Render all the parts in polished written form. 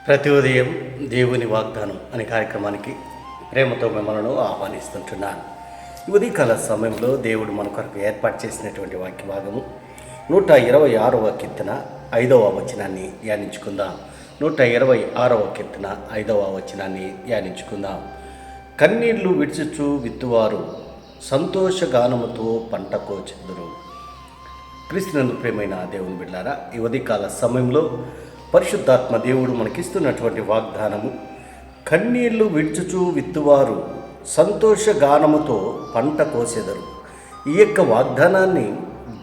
ప్రతి ఉదయం దేవుని వాగ్దానం అనే కార్యక్రమానికి ప్రేమతో మిమ్మల్ని ఆహ్వానిస్తుంటున్నాను. ఈ ఉదయకాల సమయంలో దేవుడు మన కొరకు ఏర్పాటు చేసినటువంటి వాక్య భాగము 126వ కీర్తన 5వ వచనాన్ని ధ్యానించుకుందాం. 126వ కీర్తన 5వ వచనాన్ని ధ్యానించుకుందాం. కన్నీళ్లు విడిచుచు విత్తువారు సంతోషగానముతో పంట కోచెదరు. క్రీస్తునందు ప్రియమైన దేవుని బిడ్డలారా, ఈ ఉదయకాల సమయంలో పరిశుద్ధాత్మ దేవుడు మనకిస్తున్నటువంటి వాగ్దానము, కన్నీళ్లు విడ్చుచు విత్తువారు సంతోషగానముతో పంట కోసెదరు. ఈ యొక్క వాగ్దానాన్ని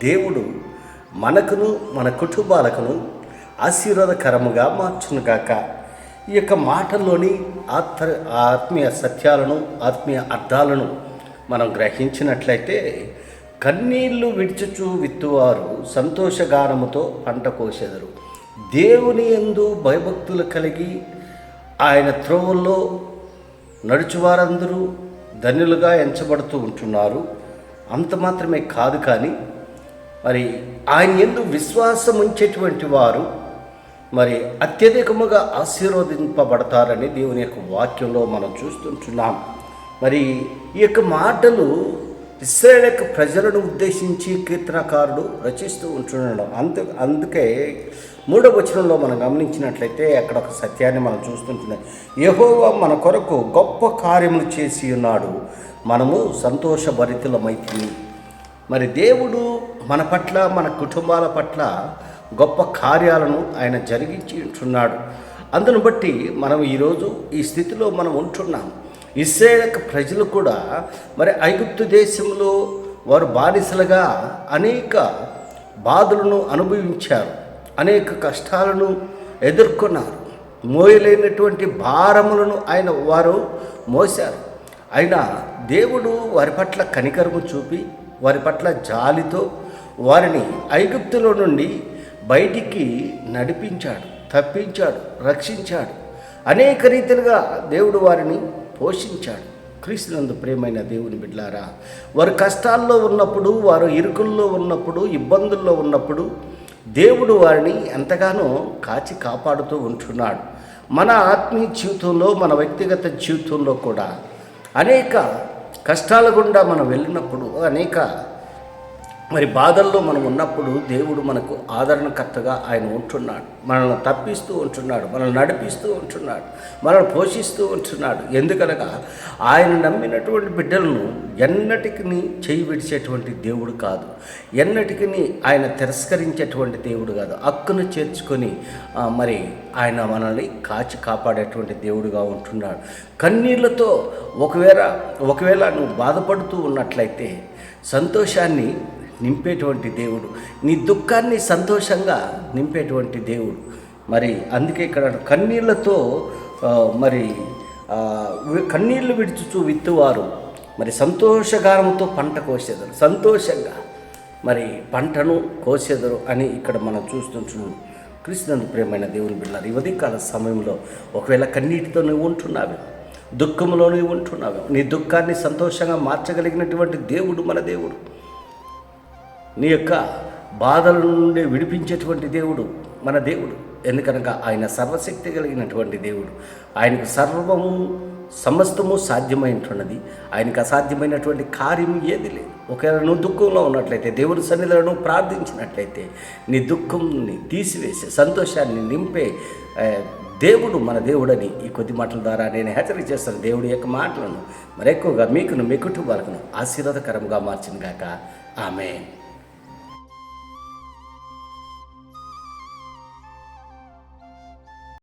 దేవుడు మనకును మన కుటుంబాలకును ఆశీర్వాదకరముగా మార్చునుగాక. ఈ యొక్క మాటల్లోని ఆత్మీయ సత్యాలను, ఆత్మీయ అర్థాలను మనం గ్రహించినట్లయితే, కన్నీళ్లు విడ్చుచు విత్తువారు సంతోషగానముతో పంట కోసెదరు. దేవుని యందు భయభక్తులు కలిగి ఆయన త్రోవల్లో నడుచువారందరూ ధన్యులుగా ఎంచబడుతూ ఉంటున్నారు. అంత మాత్రమే కాదు, కానీ మరి ఆయన యందు విశ్వాసం ఉంచేటువంటి వారు మరి అత్యధికముగా ఆశీర్వదింపబడతారని దేవుని యొక్క వాక్యంలో మనం చూస్తుంటున్నాం. మరి ఈ యొక్క మాటలు ఇశ్రాయేలు యొక్క ప్రజలను ఉద్దేశించి కీర్తనకారుడు రచిస్తూ ఉంటున్నాడు. అందుకే 3వ వచనంలో మనం గమనించినట్లయితే అక్కడ ఒక సత్యాన్ని మనం చూస్తుంటున్నాం. యెహోవా మన కొరకు గొప్ప కార్యములు చేసి ఉన్నాడు, మనము సంతోషభరితులమైతిమి. మరి దేవుడు మన పట్ల, మన కుటుంబాల పట్ల గొప్ప కార్యాలను ఆయన జరిగించి ఉంటున్నాడు. అందును బట్టి మనం ఈరోజు ఈ స్థితిలో మనం ఉంటున్నాం. ఇశ్రాయేలు ప్రజలు కూడా మరి ఐగుప్తు దేశంలో వారు బానిసలుగా అనేక బాధలను అనుభవించారు, అనేక కష్టాలను ఎదుర్కొన్నారు. మోయలేనటువంటి భారములను వారు మోశారు. అయినా దేవుడు వారి పట్ల కనికరము చూపి వారి పట్ల జాలితో వారిని ఐగుప్తులో నుండి బయటికి నడిపించాడు, తప్పించాడు, రక్షించాడు. అనేక రీతిలుగా దేవుడు వారిని పోషించాడు. క్రీస్తునందు ప్రియమైన దేవుని బిడ్డలారా, వారు కష్టాల్లో ఉన్నప్పుడు, వారు ఇరుకుల్లో ఉన్నప్పుడు, ఇబ్బందుల్లో ఉన్నప్పుడు దేవుడు వారిని ఎంతగానో కాచి కాపాడుతూ ఉంటున్నాడు. మన ఆత్మీయ జీవితంలో, మన వ్యక్తిగత జీవితంలో కూడా అనేక కష్టాల గుండా మనం వెళ్ళినప్పుడు, అనేక మరి బాధల్లో మనం ఉన్నప్పుడు దేవుడు మనకు ఆదరణకర్తగా ఆయన ఉంటున్నాడు. మనల్ని తప్పిస్తూ ఉంటున్నాడు, మనల్ని నడిపిస్తూ ఉంటున్నాడు, మనల్ని పోషిస్తూ ఉంటున్నాడు. ఎందుకనగా ఆయన నమ్మినటువంటి బిడ్డలను ఎన్నటికి చేయి విడిచేటువంటి దేవుడు కాదు, ఎన్నటికి ఆయన తిరస్కరించేటువంటి దేవుడు కాదు. హక్కును చేర్చుకొని మరి ఆయన మనల్ని కాచి కాపాడేటువంటి దేవుడుగా ఉంటున్నాడు. కన్నీళ్లతో ఒకవేళ నువ్వు బాధపడుతూ ఉన్నట్లయితే సంతోషాన్ని నింపేటువంటి దేవుడు, నీ దుఃఖాన్ని సంతోషంగా నింపేటువంటి దేవుడు. మరి అందుకే ఇక్కడ కన్నీళ్లతో కన్నీళ్లు విడుచుచు విత్తువారు మరి సంతోషగానముతో పంట కోసేదరు, సంతోషంగా మరి పంటను కోసేదరు అని ఇక్కడ మనం చూస్తున్నాం. క్రీస్తునందు ప్రియమైన దేవుని బిడ్డలారా, ఈ ఉదయకాల సమయంలో ఒకవేళ కన్నీటితో నువ్వు ఉంటున్నావు, దుఃఖంలో నువ్వు ఉంటున్నావు, నీ దుఃఖాన్ని సంతోషంగా మార్చగలిగినటువంటి దేవుడు మన దేవుడు. నీ యొక్క బాధల నుండి విడిపించేటువంటి దేవుడు మన దేవుడు. ఎందుకనగా ఆయన సర్వశక్తి కలిగినటువంటి దేవుడు. ఆయనకు సమస్తము సాధ్యమైనటువంటిది. ఆయనకు అసాధ్యమైనటువంటి కార్యం ఏది లేదు. ఒకవేళ నువ్వు దుఃఖంలో ఉన్నట్లయితే, దేవుని సన్నిధిలో ప్రార్థించినట్లయితే, నీ దుఃఖంని తీసివేసే, సంతోషాన్ని నింపే దేవుడు మన దేవుడని ఈ కొద్ది మాటల ద్వారా నేను హెచ్చరిక చేస్తాను. దేవుడి యొక్క మాటలను మరెక్కువగా మీకును, మీ కుటుంబాలను ఆశీర్వాదకరంగా మార్చిన గాక. ఆమేన్.